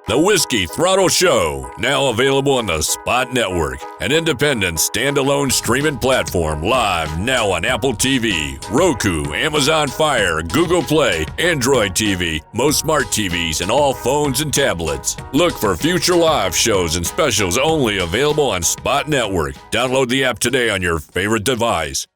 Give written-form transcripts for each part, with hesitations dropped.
The Whiskey Throttle Show, now available on the Spot Network, an independent, standalone streaming platform, live now on Apple TV, Roku, Amazon Fire, Google Play, Android TV, most smart TVs, and all phones and tablets. Look for future live shows and specials only available on Spot Network. Download the app today on your favorite device.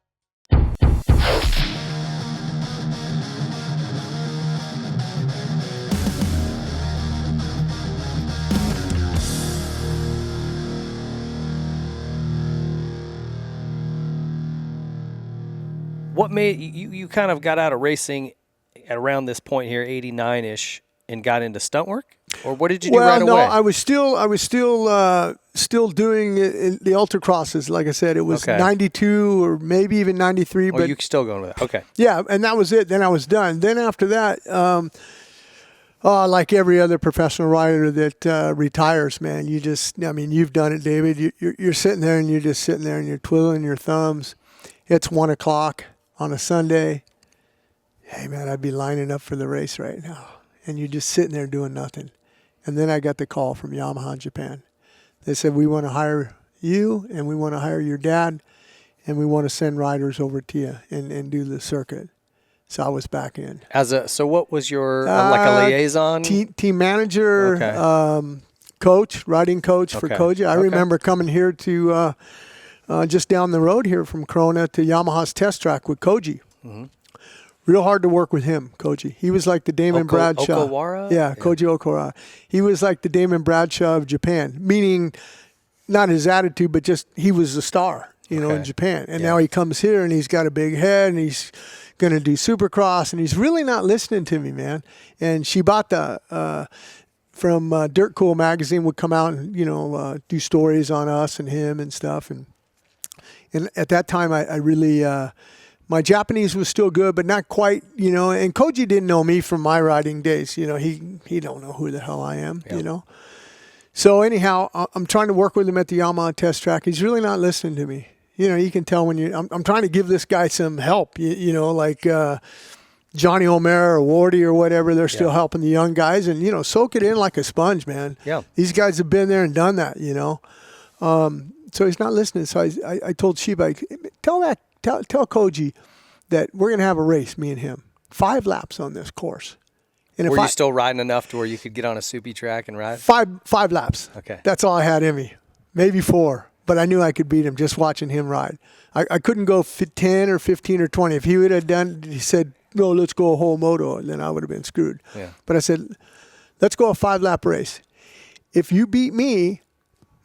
What made you kind of got out of racing at around this point here, 89-ish, and got into stunt work? Or what did you do right away? Well, no, I was still doing the ultra crosses. Like I said, it was 92 or maybe even 93. But you still going with that? Okay. Yeah, and that was it. Then I was done. Then after that, like every other professional rider that retires, man, you've done it, David. You're sitting there and you're just sitting there and you're twiddling your thumbs. It's 1 o'clock on a Sunday. Hey, man, I'd be lining up for the race right now. And you're just sitting there doing nothing. And then I got the call from Yamaha Japan. They said, we want to hire you and we want to hire your dad and we want to send riders over to you and do the circuit. So I was back in. So what was your, like a liaison? Team manager, coach, riding coach for Koji. I remember coming here to just down the road here from Corona to Yamaha's test track with Koji. Mm-hmm. Real hard to work with him, Koji. He was like the Damon Bradshaw. Okawara? Yeah, Koji Okawara. He was like the Damon Bradshaw of Japan, meaning not his attitude, but just he was a star, in Japan. And now he comes here and he's got a big head and he's going to do Supercross and he's really not listening to me, man. And Shibata from Dirt Cool magazine would come out and, do stories on us and him and stuff. And at that time, I really... my Japanese was still good, but not quite, and Koji didn't know me from my riding days. He don't know who the hell I am, So anyhow, I'm trying to work with him at the Yamaha test track. He's really not listening to me. You can tell when I'm trying to give this guy some help, like Johnny O'Mara or Wardy or whatever. They're still helping the young guys and, soak it in like a sponge, man. Yeah. These guys have been there and done that, So he's not listening. So I told Shiba, tell Koji that we're going to have a race, me and him. 5 laps on this course. And were you still riding enough to where you could get on a soupy track and ride? 5 laps. Okay. That's all I had in me. Maybe 4. But I knew I could beat him just watching him ride. I couldn't go 10 or 15 or 20. If he would have he said, no, let's go a whole moto, then I would have been screwed. Yeah. But I said, let's go a 5-lap race. If you beat me,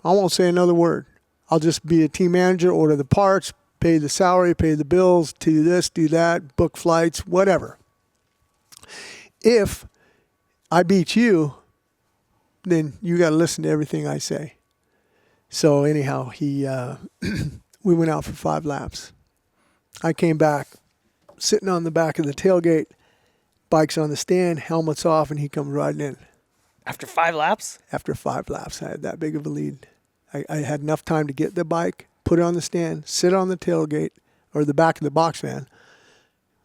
I won't say another word. I'll just be a team manager, order the parts, pay the salary, pay the bills, do this, do that, book flights, whatever. If I beat you, then you got to listen to everything I say. So anyhow, we went out for 5 laps. I came back, sitting on the back of the tailgate, bike's on the stand, helmet's off, and he comes riding in. After 5 laps? After 5 laps, I had that big of a lead. I had enough time to get the bike, put it on the stand, sit on the tailgate or the back of the box van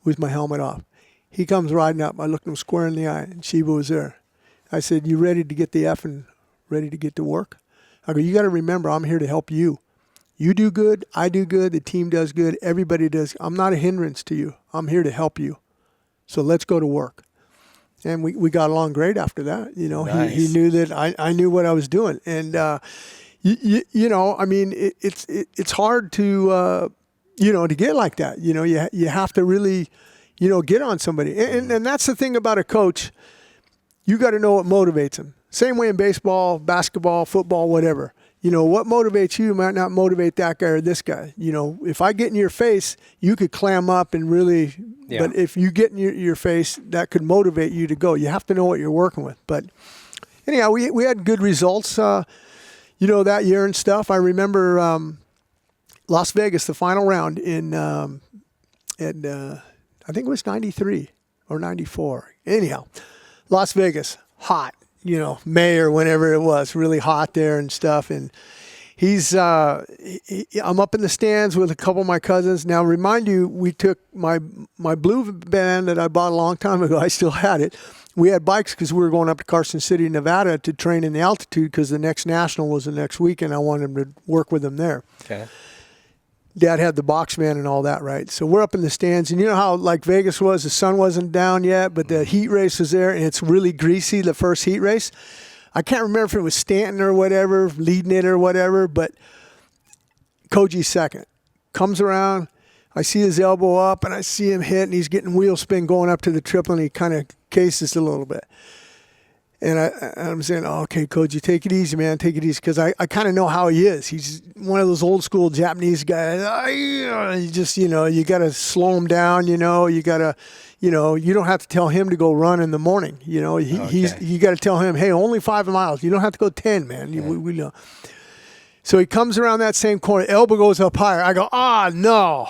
with my helmet off. He comes riding up. I looked him square in the eye, and Shiba was there. I said, you ready to get the F and ready to get to work? I go, you got to remember, I'm here to help you. You do good, I do good, the team does good, everybody does. I'm not a hindrance to you. I'm here to help you. So let's go to work. And we got along great after that. Nice. He knew that I knew what I was doing. And, it's hard to, to get like that. You have to really, get on somebody. And that's the thing about a coach. You got to know what motivates them. Same way in baseball, basketball, football, whatever. What motivates you might not motivate that guy or this guy. If I get in your face, you could clam up and really, but if you get in your face, that could motivate you to go. You have to know what you're working with. But anyhow, we had good results. That year and stuff. I remember Las Vegas, the final round in, I think it was 93 or 94. Anyhow, Las Vegas, hot, May or whenever it was, really hot there and stuff. And I'm up in the stands with a couple of my cousins. Now, remind you, we took my blue van that I bought a long time ago. I still had it. We had bikes because we were going up to Carson City, Nevada to train in the altitude because the next national was the next week, and I wanted them to work with them there. Okay. Dad had the box van and all that, right? So we're up in the stands, and you know how like Vegas was, the sun wasn't down yet, but the heat race was there, and it's really greasy, the first heat race. I can't remember if it was Stanton or whatever, leading it or whatever, but Koji's second. Comes around, I see his elbow up, and I see him hit, and he's getting wheel spin going up to the triple, and he kind of cases a little bit. And I'm saying, oh, okay, Koji, take it easy, man. Take it easy. Because I kind of know how he is. He's one of those old school Japanese guys. You just, you got to slow him down, you got to, you don't have to tell him to go run in the morning. You got to tell him, hey, only 5 miles. You don't have to go 10, man. Yeah. We know. So he comes around that same corner. Elbow goes up higher. I go, no.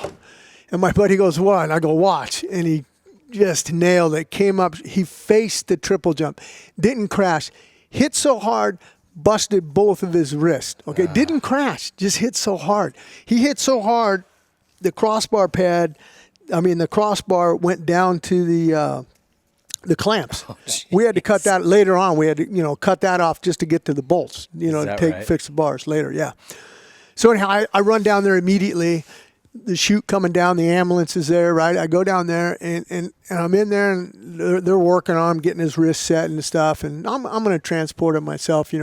And my buddy goes, what? And I go, watch. And he just nailed it. Came up. He faced the triple jump. Didn't crash. Hit so hard, busted both of his wrists. Okay, didn't crash. Just hit so hard. He hit so hard, the crossbar went down to the clamps. Oh, we had to cut that later on. We had to, cut that off just to get to the bolts. Fix the bars later. Yeah. So anyhow, I run down there immediately. The chute coming down, the ambulance is there, right? I go down there, and I'm in there, and they're working on him, getting his wrist set and stuff, and I'm going to transport him myself,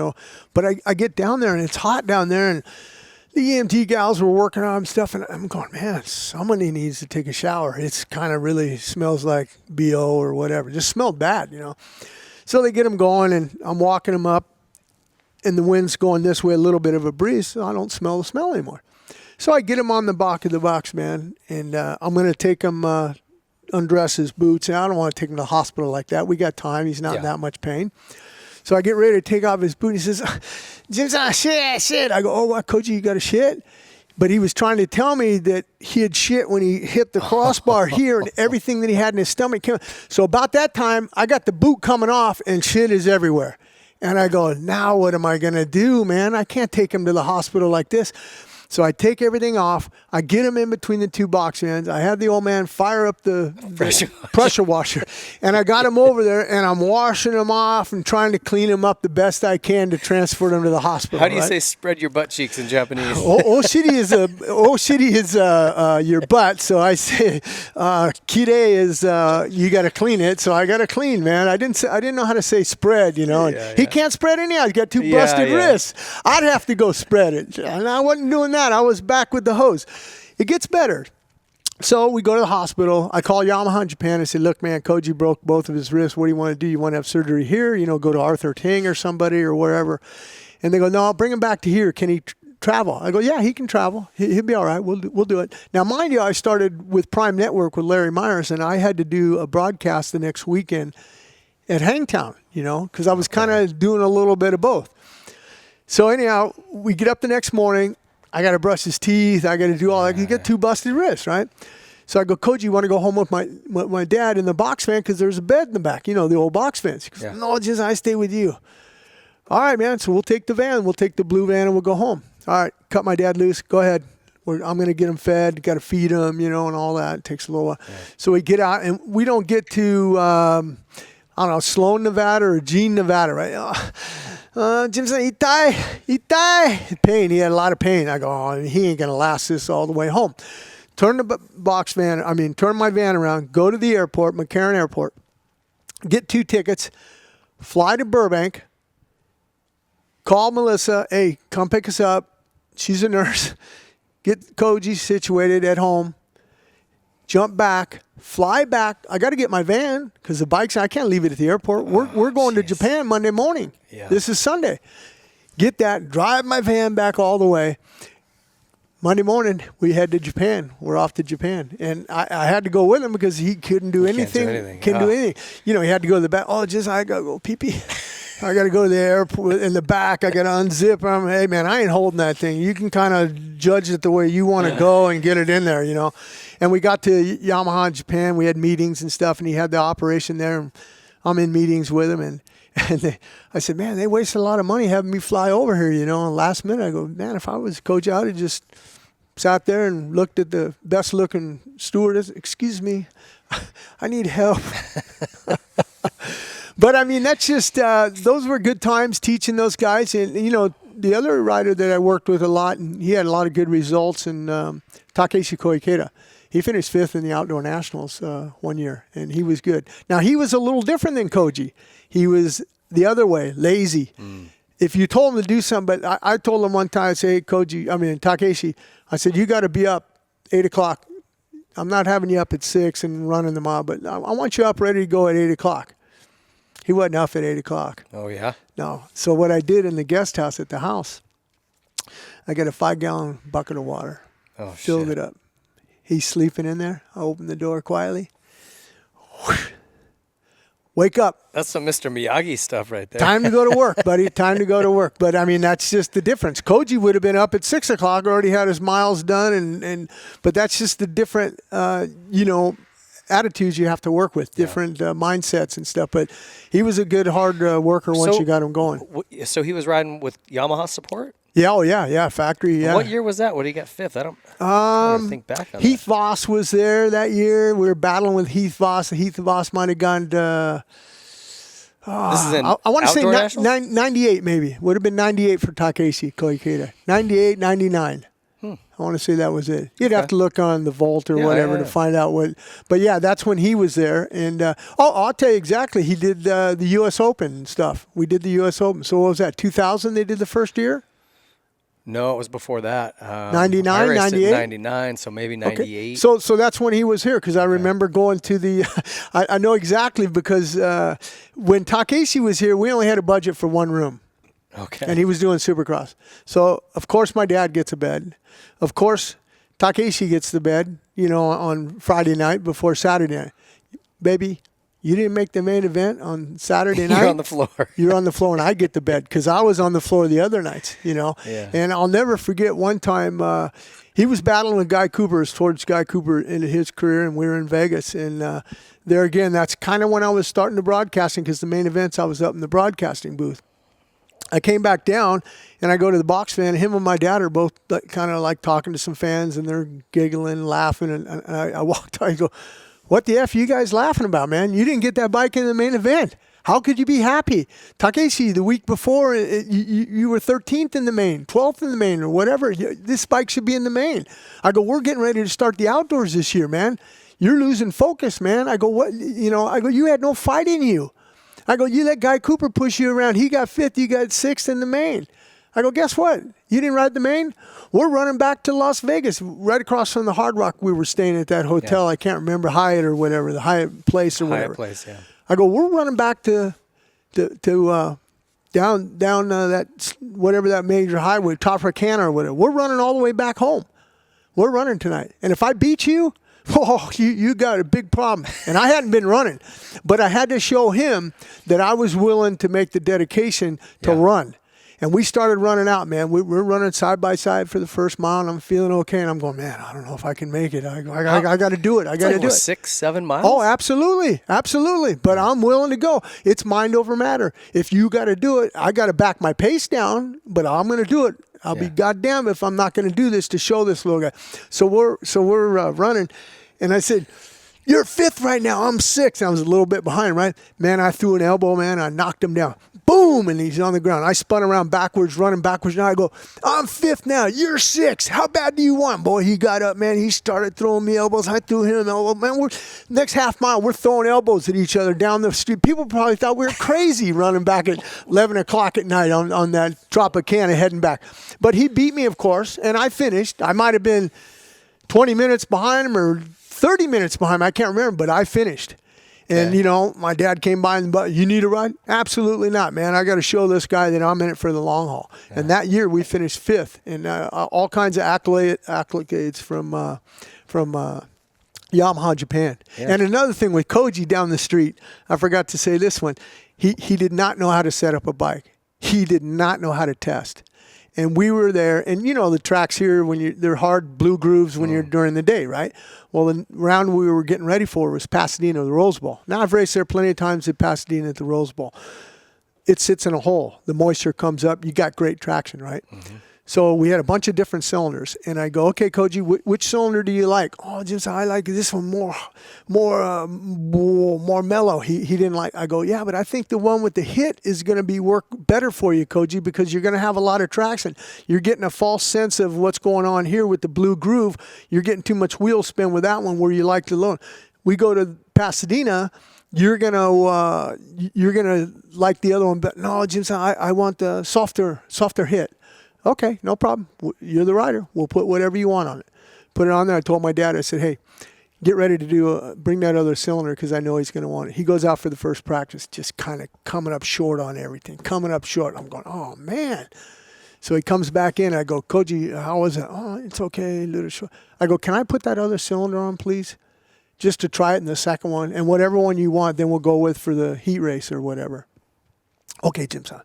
But I get down there, and it's hot down there, and the EMT gals were working on him stuff, and I'm going, man, somebody needs to take a shower. It's kind of really smells like BO or whatever. Just smelled bad, So they get him going, and I'm walking him up, and the wind's going this way, a little bit of a breeze, so I don't smell the smell anymore. So I get him on the back of the box, man, and I'm going to take him, undress his boots. And I don't want to take him to the hospital like that. We got time. He's not in that much pain. So I get ready to take off his boot. He says, Jim's shit. I go, oh, what, Koji, you got a shit? But he was trying to tell me that he had shit when he hit the crossbar here, and everything that he had in his stomach came. So about that time, I got the boot coming off, and shit is everywhere. And I go, now what am I going to do, man? I can't take him to the hospital like this. So I take everything off. I get him in between the two box fans. I had the old man fire up the pressure washer. And I got him over there, and I'm washing him off and trying to clean him up the best I can to transfer him to the hospital. How do you say spread your butt cheeks in Japanese? Oshiri is your butt. So I say kirei is you got to clean it. So I got to clean, man. I didn't know how to say spread, And he can't spread anyhow. He's got two busted wrists. I'd have to go spread it. And I wasn't doing that. I was back with the hose. It gets better. So we go to the hospital. I call Yamaha in Japan. I say, look, man, Koji broke both of his wrists. What do you want to do? You want to have surgery here? Go to Arthur Ting or somebody or wherever. And they go, no, bring him back to here. Can he travel? I go, yeah, he can travel. He'll be all right. We'll do it. Now, mind you, I started with Prime Network with Larry Myers, and I had to do a broadcast the next weekend at Hangtown, because I was kind of doing a little bit of both. So anyhow, we get up the next morning. I got to brush his teeth. I got to do all that. You get two busted wrists, right? So I go, Koji, you want to go home with my dad in the box van because there's a bed in the back, the old box vans. He goes, no, just I stay with you. All right, man. So we'll take the van. We'll take the blue van and we'll go home. All right, cut my dad loose. Go ahead. I'm going to get him fed. Got to feed him, and all that. It takes a little while. Yeah. So we get out, and we don't get to, Sloan, Nevada or Jean, Nevada, right? Jim said, itai. Pain. He had a lot of pain. I go, oh, he ain't going to last this all the way home. Turn my van around, go to the airport, McCarran Airport, get 2 tickets, fly to Burbank, call Melissa, hey, come pick us up. She's a nurse. Get Koji situated at home, jump back, fly back. I got to get my van because the bikes, I can't leave it at the airport. We're going to Japan Monday morning. Yeah. This is Sunday. Get that, drive my van back all the way. Monday morning, we head to Japan. We're off to Japan. And I had to go with him because he couldn't do anything. Couldn't do anything. He had to go to the back. Oh, I got to go pee-pee. I got to go to the airport in the back. I got to unzip him. Hey, man, I ain't holding that thing. You can kind of judge it the way you want to go and get it in there, And we got to Yamaha in Japan. We had meetings and stuff, and he had the operation there. And I'm in meetings with him, and And I said, man, they wasted a lot of money having me fly over here, And last minute, I go, man, if I was coach, I would have just sat there and looked at the best-looking stewardess. Excuse me, I need help. But, I mean, that's just those were good times teaching those guys. And, the other rider that I worked with a lot, and he had a lot of good results, and Takeshi Koikeda. He finished 5th in the Outdoor Nationals one year, and he was good. Now, he was a little different than Koji. He was the other way, lazy. If you told him to do something, but I told him one time, I said, hey, Takeshi, I said, you got to be up 8 o'clock. I'm not having you up at 6 and running the mile, but I want you up ready to go at 8 o'clock. He wasn't up at 8 o'clock. Oh, yeah? No. So what I did in the guest house at the house, I got a 5-gallon bucket of water. Oh, filled it up. He's sleeping in there. I opened the door quietly. Wake up. That's some Mr. Miyagi stuff right there. Time to go to work, buddy. Time to go to work. But, I mean, that's just the difference. Koji would have been up at 6 o'clock, already had his miles done. But that's just the different, attitudes you have to work with, different mindsets and stuff. But he was a good, hard worker once you got him going. So he was riding with Yamaha support? Yeah, yeah, factory, yeah. What year was that? What did he get 5th? I don't think back on Heath Voss was there that year. We were battling with Heath Voss. Heath Voss might have gone to, this is in I want to say Nationals? 98 maybe. Would have been 98 for Takeshi Koikeda. 98, 99. I want to say that was it. You'd have to look on the vault or whatever to find out what. But, yeah, that's when he was there. And, I'll tell you exactly. He did the U.S. Open and stuff. We did the U.S. Open. So what was that, 2000 they did the first year? No, it was before that. 99, 98? 99, so maybe 98. Okay. So that's when he was here, because I remember going to the I know exactly, because when Takeshi was here, we only had a budget for one room. Okay. And he was doing Supercross. So, of course, my dad gets a bed. Of course, Takeshi gets the bed, on Friday night before Saturday night. Baby, you didn't make the main event on Saturday night. You're on the floor. You're on the floor, and I get the bed, because I was on the floor the other nights, Yeah. And I'll never forget one time he was battling with Guy Cooper, towards Guy Cooper in his career, and we were in Vegas. And there again, that's kind of when I was starting the broadcasting, because the main events I was up in the broadcasting booth. I came back down, and I go to the box fan. Him and my dad are both kind of like talking to some fans, and they're giggling and laughing. And I walked out, I go, what the F are you guys laughing about, man? You didn't get that bike in the main event. How could you be happy? Takeshi, the week before, you were 13th in the main, 12th in the main, or whatever. This bike should be in the main. I go, we're getting ready to start the outdoors this year, man. You're losing focus, man. I go, what? I go, you had no fight in you. I go, you let Guy Cooper push you around. He got 5th, you got 6th in the main. I go, guess what? You didn't ride the main? We're running back to Las Vegas, right across from the Hard Rock. We were staying at that hotel. I can't remember, Hyatt or whatever, the Hyatt Place or whatever. Hyatt Place, yeah. I go, we're running back to down that, whatever that major highway, Topacana or whatever. We're running all the way back home. We're running tonight. And if I beat you, you got a big problem. And I hadn't been running, but I had to show him that I was willing to make the dedication to run. And we started running out, man. We're running side by side for the first mile, and I'm feeling okay. And I'm going, man, I don't know if I can make it. I got to do it. I got to do it. 6, 7 miles? Oh, absolutely. Absolutely. But I'm willing to go. It's mind over matter. If you got to do it, I got to back my pace down, but I'm going to do it. I'll be goddamn if I'm not going to do this to show this little guy. So we're running, and I said, you're 5th right now. I'm 6th. I was a little bit behind, right? Man, I threw an elbow, man. I knocked him down. Boom, and he's on the ground. I spun around backwards, running backwards. Now I go, I'm 5th now. You're 6th. How bad do you want? Boy, he got up, man. He started throwing me elbows. I threw him an elbow. Man, next half mile, we're throwing elbows at each other down the street. People probably thought we were crazy running back at 11 o'clock at night on that Tropicana heading back. But he beat me, of course, and I finished. I might have been 20 minutes behind him or 30 minutes behind him. I can't remember, but I finished. And, my dad came by and, you need a ride? Absolutely not, man. I got to show this guy that I'm in it for the long haul. Yeah. And that year we finished 5th, and all kinds of accolades from Yamaha Japan. Yeah. And another thing with Koji down the street, I forgot to say this one. He did not know how to set up a bike. He did not know how to test. And we were there, and the tracks here, they're hard blue grooves when you're during the day, right? Well, the round we were getting ready for was Pasadena, the Rose Bowl. Now, I've raced there plenty of times at Pasadena at the Rose Bowl. it sits in a hole. The moisture comes up. You got great traction, right? So we had a bunch of different cylinders, and I go, okay, Koji, which cylinder do you like? Oh, just I like this one more mellow. He didn't like. I go, yeah, but I think the one with the hit is going to be work better for you, Koji, because you're going to have a lot of traction. You're getting a false sense of what's going on here with the blue groove. You're getting too much wheel spin with that one where you like the low. We go to Pasadena. You're gonna like the other one, but no, Jim, I want the softer hit. Okay, no problem. You're the rider. We'll put whatever you want on it. Put it on there. I told my dad, I said, hey, get ready to bring that other cylinder because I know he's going to want it. He goes out for the first practice, just kind of coming up short on everything, coming up short. I'm going, oh, man. So he comes back in. I go, Koji, how was it? Oh, it's okay, a little short. I go, can I put that other cylinder on, please? Just to try it in the second one. And whatever one you want, then we'll go with for the heat race or whatever. Okay, Jim-san.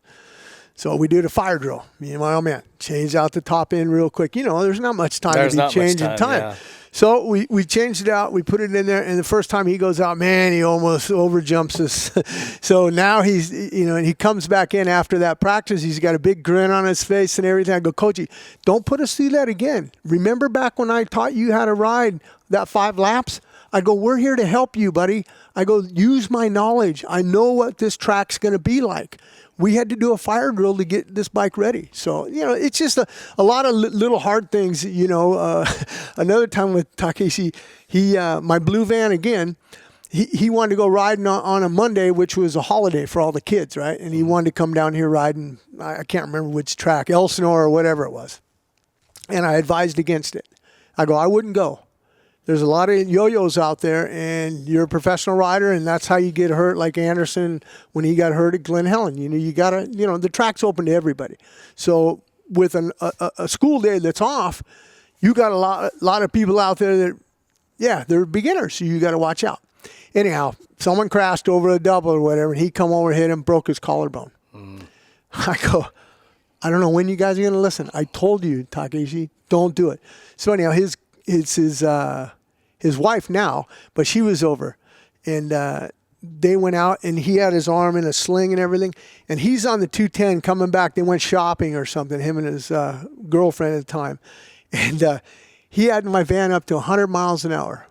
So we do the fire drill. Me and my old man change out the top end real quick. You know, there's not much time to be changing time. Yeah. So we changed it out. We put it in there, and the first time he goes out, man, he almost overjumps us. So now he's, and he comes back in after that practice. He's got a big grin on his face and everything. I go, Koji, don't put us through that again. Remember back when I taught you how to ride that 5 laps? I go, we're here to help you, buddy. I go, use my knowledge. I know what this track's going to be like. We had to do a fire drill to get this bike ready. So, it's just a lot of little hard things, Another time with Takeshi, my blue van again, he wanted to go riding on a Monday, which was a holiday for all the kids, right? And he wanted to come down here riding, I can't remember which track, Elsinore or whatever it was. And I advised against it. I go, I wouldn't go. There's a lot of yo-yos out there, and you're a professional rider, and that's how you get hurt, like Anderson when he got hurt at Glen Helen. You got to, the track's open to everybody. So with a school day that's off, you got a lot of people out there that, they're beginners, so you got to watch out. Anyhow, someone crashed over a double or whatever, and he come over, hit him, broke his collarbone. I go, I don't know when you guys are going to listen. I told you, Takeshi, don't do it. So anyhow, his wife now, but she was over, and they went out, and he had his arm in a sling and everything, and he's on the 210 coming back. They went shopping or something, him and his girlfriend at the time, and he had my van up to 100 miles an hour.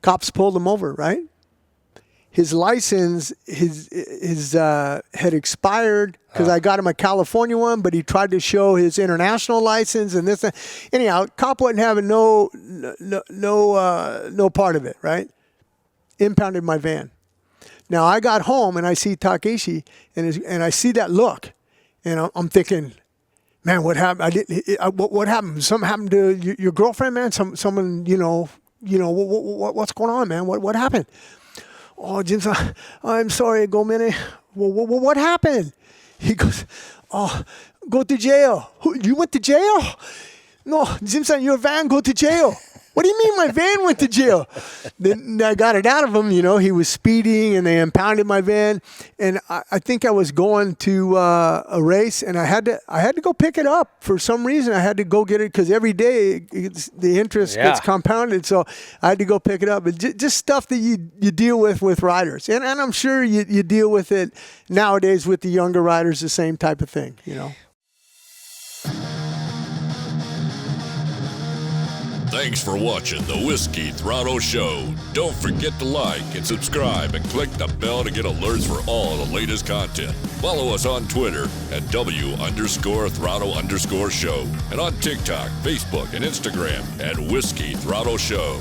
Cops pulled him over, right? His license had expired because I got him a California one, but he tried to show his international license and this. Anyhow, cop wasn't having no part of it, right? Impounded my van. Now I got home and I see Takeshi and I see that look, and I'm thinking, man, what happened? What happened? Something happened to your girlfriend, man? Someone, what's going on, man? What happened? Oh, Jim, I'm sorry, Gomene. What happened? He goes, oh, go to jail. You went to jail? No, Jim-san, your van go to jail. What do you mean my van went to jail? Then I got it out of him. He was speeding, and they impounded my van. And I think I was going to a race, and I had to go pick it up for some reason. I had to go get it because every day the interest gets compounded. So I had to go pick it up. But just stuff that you deal with riders, and I'm sure you deal with it nowadays with the younger riders. The same type of thing, Thanks for watching the Whiskey Throttle Show. Don't forget to like and subscribe and click the bell to get alerts for all the latest content. Follow us on Twitter at W_Throttle_Show and on TikTok, Facebook, and Instagram at Whiskey Throttle Show.